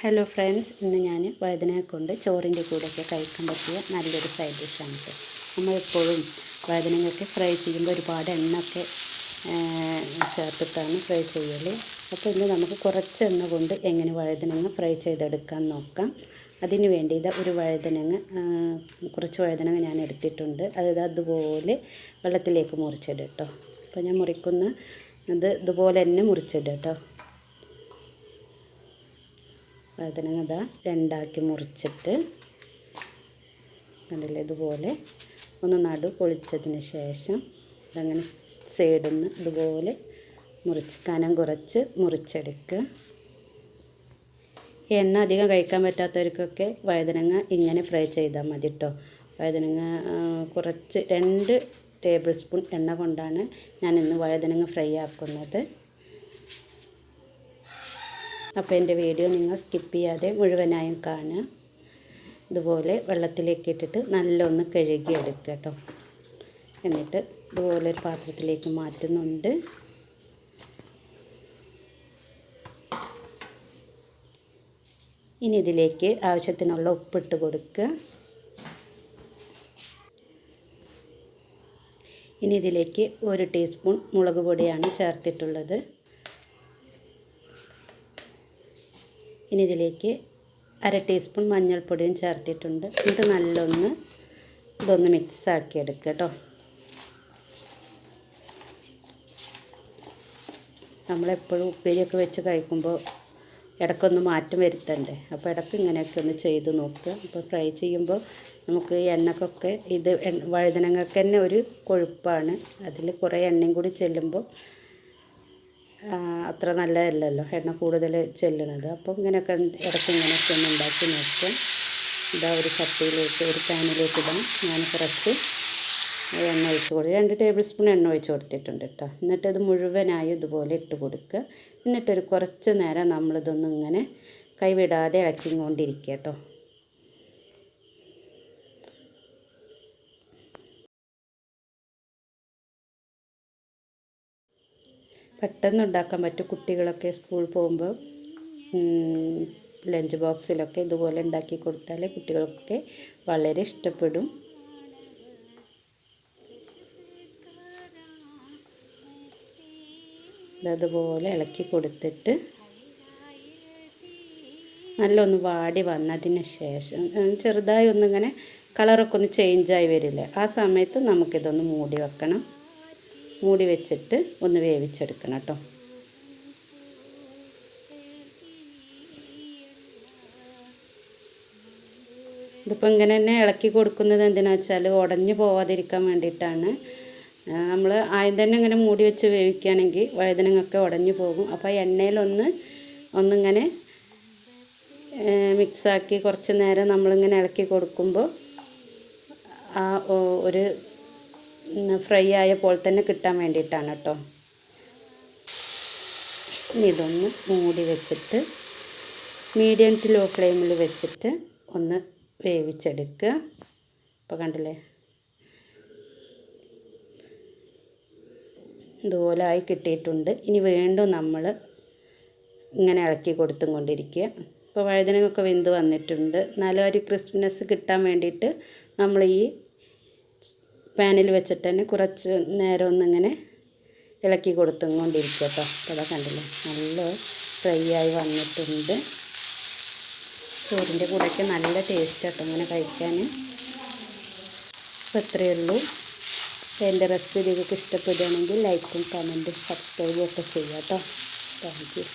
Hello friends, ഇന്ന് ഞാൻ വഴുതനയെ കൊണ്ട് ചോറിൻ്റെ കൂടെയൊക്കെ കഴിക്കാൻ പറ്റിയ നല്ലൊരു സൈഡ് ഡിഷാണ്. നമ്മളെപ്പോഴും വഴുതനയൊക്കെ ഫ്രൈ ചെയ്യുമ്പോൾ ഒരുപാട് എണ്ണയൊക്കെ ചേർത്തിട്ടാണ് ഫ്രൈ ചെയ്യൽ. അപ്പോൾ ഇന്ന് നമുക്ക് കുറച്ച് എണ്ണ കൊണ്ട് എങ്ങനെ വഴുതനങ്ങ ഫ്രൈ ചെയ്തെടുക്കാൻ നോക്കാം. അതിന് വേണ്ടി ഒരു കുറച്ച് വഴുതനങ്ങ ഞാൻ എടുത്തിട്ടുണ്ട്. അതുപോലെ വെള്ളത്തിലേക്ക് മുറിച്ചിടും കേട്ടോ. അപ്പോൾ ഞാൻ ഇതുപോലെ തന്നെ മുറിച്ചിടും കേട്ടോ. വഴുതനങ്ങ രണ്ടാക്കി മുറിച്ചിട്ട് അതിൽ ഇതുപോലെ ഒന്ന് നടു പൊളിച്ചതിന് ശേഷം ഇതങ്ങനെ സൈഡിൽ നിന്ന് ഇതുപോലെ കനം കുറച്ച് മുറിച്ചെടുക്കുക. എണ്ണ അധികം കഴിക്കാൻ പറ്റാത്തവർക്കൊക്കെ വഴുതനങ്ങ ഇങ്ങനെ ഫ്രൈ ചെയ്താൽ മതി കേട്ടോ. വഴുതനങ്ങ കുറച്ച് 2 ടേബിൾ സ്പൂൺ എണ്ണ കൊണ്ടാണ് ഞാൻ ഇന്ന് വഴുതനങ്ങ ഫ്രൈ ആക്കുന്നത്. അപ്പോൾ എൻ്റെ വീഡിയോ നിങ്ങൾ സ്കിപ്പ് ചെയ്യാതെ മുഴുവനായും കാണുക. ഇതുപോലെ വെള്ളത്തിലേക്ക് ഇട്ടിട്ട് നല്ലൊന്ന് കഴുകിയെടുക്കുക കേട്ടോ. എന്നിട്ട് ഇതുപോലെ ഒരു പാത്രത്തിലേക്ക് മാറ്റുന്നുണ്ട്. ഇനി ഇതിലേക്ക് ആവശ്യത്തിനുള്ള ഉപ്പിട്ട് കൊടുക്കുക. ഇനി ഇതിലേക്ക് 1 ടീസ്പൂൺ മുളക് പൊടിയാണ് ചേർത്തിട്ടുള്ളത്. ഇനി ഇതിലേക്ക് 1/2 ടീസ്പൂൺ മഞ്ഞൾപ്പൊടിയും ചേർത്തിട്ടുണ്ട്. എന്നിട്ട് ഇതൊന്ന് മിക്സാക്കി എടുക്കുക കേട്ടോ. നമ്മളെപ്പോഴും ഉപ്പേരിയൊക്കെ വെച്ച് കഴിക്കുമ്പോൾ ഇടയ്ക്കൊന്ന് മാറ്റം വരുത്തണ്ടേ. അപ്പോൾ ഇടയ്ക്ക് ഇങ്ങനെയൊക്കെ ഒന്ന് ചെയ്ത് നോക്കുക. അപ്പോൾ ഫ്രൈ ചെയ്യുമ്പോൾ നമുക്ക് എണ്ണക്കൊക്കെ വഴുതനങ്ങൾക്ക് തന്നെ ഒരു കൊഴുപ്പാണ്. അതിൽ കുറേ എണ്ണയും കൂടി ചെല്ലുമ്പോൾ അത്ര നല്ലതല്ലല്ലോ, എണ്ണ കൂടുതൽ ചെല്ലുന്നത്. അപ്പോൾ ഇങ്ങനെയൊക്കെ ഇടയ്ക്ക് ഇങ്ങനെയൊക്കെ ഒന്ന് ഉണ്ടാക്കി നോക്കുക. ഒരു ചട്ടിയിലേക്ക് ഒരു പാനിലേക്ക് ഇടാം. ഞാൻ കുറച്ച് എണ്ണ ഒഴിച്ച് കൊടുത്തു, 2 ടേബിൾ സ്പൂൺ എണ്ണ ഒഴിച്ച് കൊടുത്തിട്ടുണ്ട് കേട്ടോ. എന്നിട്ടത് മുഴുവനായും ഇതുപോലെ ഇട്ട് കൊടുക്കുക. എന്നിട്ടൊരു കുറച്ച് നേരം നമ്മളിതൊന്നും ഇങ്ങനെ കൈവിടാതെ ഇളക്കിക്കൊണ്ടിരിക്കുക കേട്ടോ. പെട്ടെന്ന് ഉണ്ടാക്കാൻ പറ്റും. കുട്ടികളൊക്കെ സ്കൂളിൽ പോകുമ്പോൾ ലഞ്ച് ബോക്സിലൊക്കെ ഇതുപോലെ ഉണ്ടാക്കി കൊടുത്താൽ കുട്ടികൾക്കൊക്കെ വളരെ ഇഷ്ടപ്പെടും. അതുപോലെ ഇളക്കി കൊടുത്തിട്ട് നല്ലൊന്ന് വാടി വന്നതിന് ശേഷം ചെറുതായി ഒന്നിങ്ങനെ കളറൊക്കെ ഒന്ന് ചേഞ്ചായി വരില്ലേ, ആ സമയത്ത് നമുക്കിതൊന്ന് മൂടി വെക്കണം. മൂടി വെച്ചിട്ട് ഒന്ന് വേവിച്ചെടുക്കണം കേട്ടോ. ഇതിപ്പോൾ ഇങ്ങനെ തന്നെ ഇളക്കി കൊടുക്കുന്നത് എന്തിനാ വെച്ചാൽ ഉടഞ്ഞു പോവാതിരിക്കാൻ വേണ്ടിയിട്ടാണ്. നമ്മൾ ആദ്യം തന്നെ ഇങ്ങനെ മൂടി വെച്ച് വേവിക്കുകയാണെങ്കിൽ വഴുതനങ്ങയൊക്കെ ഉടഞ്ഞു പോകും. അപ്പോൾ ഒന്നിങ്ങനെ മിക്സാക്കി കുറച്ച് നേരം നമ്മളിങ്ങനെ ഇളക്കി കൊടുക്കുമ്പോൾ ആ ഒരു ഫ്രൈ ആയ പോലെ തന്നെ കിട്ടാൻ വേണ്ടിയിട്ടാണ് കേട്ടോ. ഇതൊന്ന് മൂടി വെച്ചിട്ട് മീഡിയം ടു ലോ ഫ്ലെയിമിൽ വെച്ചിട്ട് ഒന്ന് വേവിച്ചെടുക്കുക. ഇപ്പോൾ കണ്ടില്ലേ, ഇതുപോലെ ആയി കിട്ടിയിട്ടുണ്ട്. ഇനി വീണ്ടും നമ്മൾ ഇങ്ങനെ ഇളക്കി കൊടുത്തും കൊണ്ടിരിക്കുക. ഇപ്പോൾ വഴുതനങ്ങയൊക്കെ വെന്ത് വന്നിട്ടുണ്ട്. നല്ലൊരു ക്രിസ്പിനെസ് കിട്ടാൻ വേണ്ടിയിട്ട് നമ്മൾ ഈ പാനിൽ വെച്ചിട്ട് തന്നെ കുറച്ച് നേരം ഒന്നിങ്ങനെ ഇളക്കി കൊടുത്തും കൊണ്ടിരിക്കുക കേട്ടോ. അപ്പോൾ അതാ കണ്ടില്ലേ, നല്ല ഫ്രൈ ആയി വന്നിട്ടുണ്ട്. ചോറിൻ്റെ കൂടെയൊക്കെ നല്ല ടേസ്റ്റ് കേട്ടോ ഇങ്ങനെ കഴിക്കാൻ. അപ്പോൾ ഇത്രയേ ഉള്ളൂ. എൻ്റെ റെസിപ്പി നിങ്ങൾക്ക് ഇഷ്ടപ്പെടുകയാണെങ്കിൽ ലൈക്കും കമൻറ്റും സബ്സ്ക്രൈബും ഒക്കെ ചെയ്യാം കേട്ടോ. Thank you.